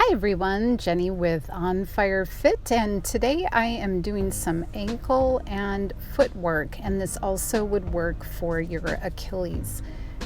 Hi everyone, Jenny with On Fire Fit, and today I am doing some ankle and foot work, and this also would work for your Achilles.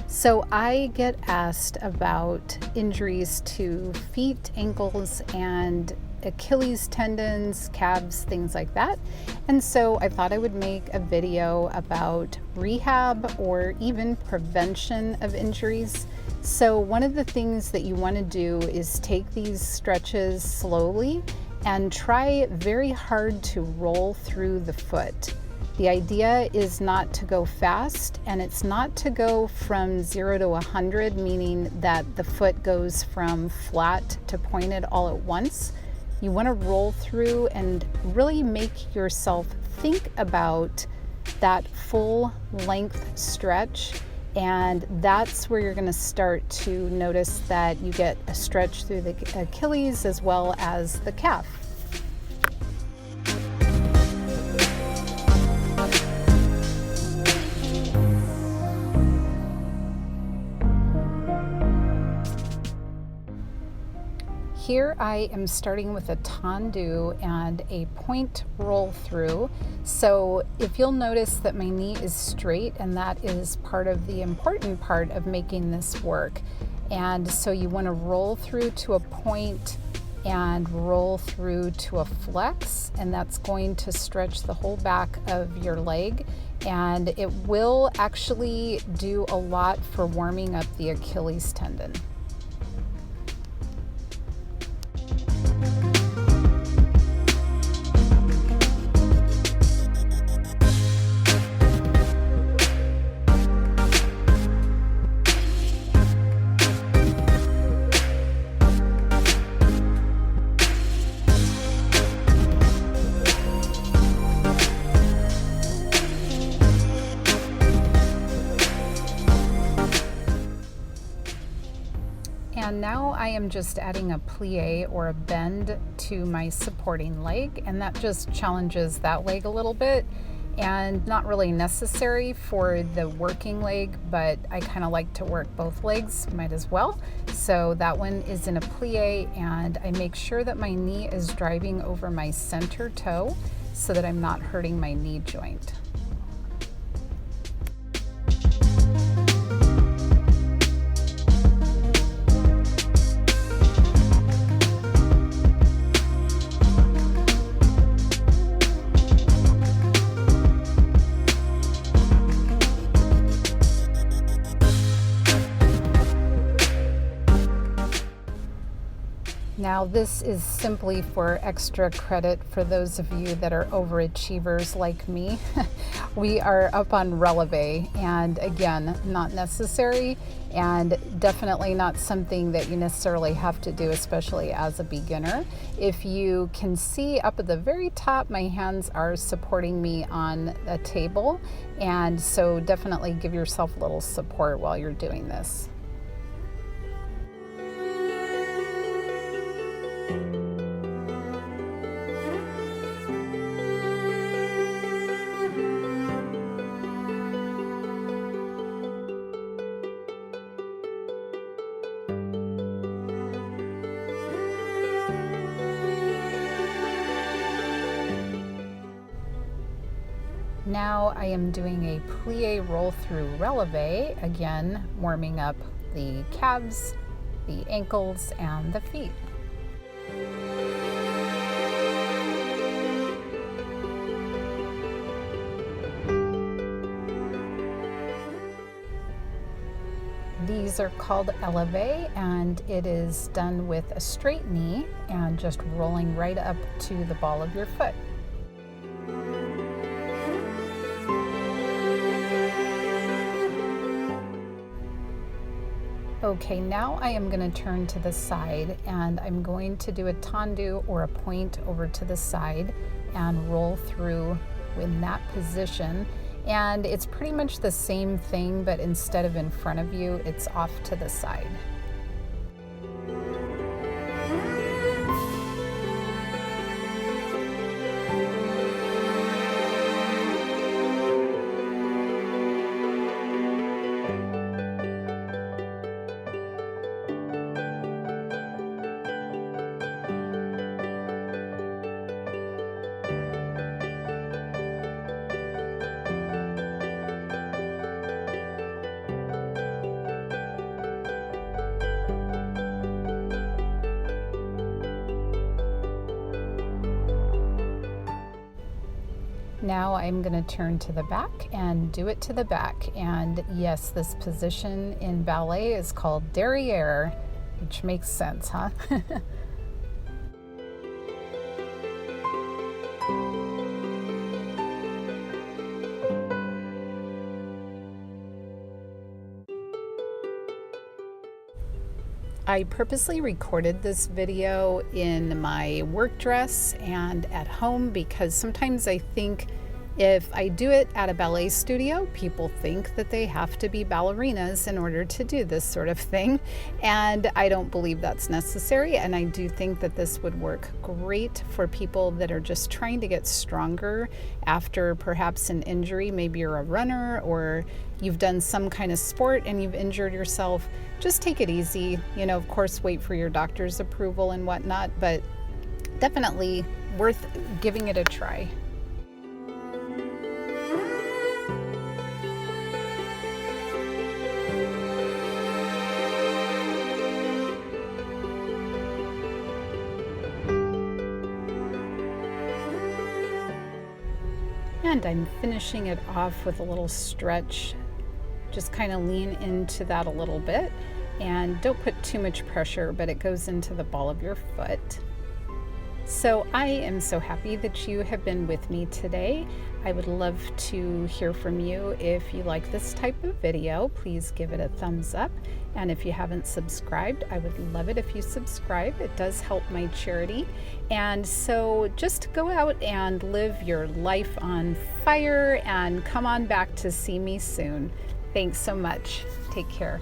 So I get asked about injuries to feet, ankles, and Achilles tendons, calves, things like that. And so I thought I would make a video about rehab or even prevention of injuries. So one of the things that you want to do is take these stretches slowly and try very hard to roll through the foot. The idea is not to go fast, and it's not to go from 0 to 100, meaning that the foot goes from flat to pointed all at once. You want to roll through and really make yourself think about that full length stretch. And that's where you're going to start to notice that you get a stretch through the Achilles as well as the calf. Here I am starting with a tendu and a point roll through. So if you'll notice that my knee is straight, and that is part of the important part of making this work. And so you want to roll through to a point and roll through to a flex, and that's going to stretch the whole back of your leg. And it will actually do a lot for warming up the Achilles tendon. And now I am just adding a plie or a bend to my supporting leg, and that just challenges that leg a little bit, and not really necessary for the working leg, but I kind of like to work both legs, might as well. So that one is in a plie, and I make sure that my knee is driving over my center toe so that I'm not hurting my knee joint. Now this is simply for extra credit for those of you that are overachievers like me. We are up on releve, and again, not necessary, and definitely not something that you necessarily have to do, especially as a beginner. If you can see up at the very top, my hands are supporting me on a table, and so definitely give yourself a little support while you're doing this. Now I am doing a plie roll through releve, again warming up the calves, the ankles, and the feet. These are called eleve, and it is done with a straight knee and just rolling right up to the ball of your foot. Okay, now I am going to turn to the side, and I'm going to do a tendu or a point over to the side and roll through in that position. And it's pretty much the same thing, but instead of in front of you, it's off to the side. Now I'm going to turn to the back and do it to the back. And yes, this position in ballet is called derriere, which makes sense, huh? I purposely recorded this video in my work dress and at home because sometimes I think if I do it at a ballet studio, people think that they have to be ballerinas in order to do this sort of thing. And I don't believe that's necessary. And I do think that this would work great for people that are just trying to get stronger after perhaps an injury. Maybe you're a runner or you've done some kind of sport and you've injured yourself. Just take it easy. You know, of course, wait for your doctor's approval and whatnot, but definitely worth giving it a try. And I'm finishing it off with a little stretch. Just kind of lean into that a little bit and don't put too much pressure, but it goes into the ball of your foot. So I am so happy that you have been with me today. I would love to hear from you. If you like this type of video, please give it a thumbs up. And if you haven't subscribed, I would love it if you subscribe. It does help my charity. And so just go out and live your life on fire and come on back to see me soon. Thanks so much. Take care.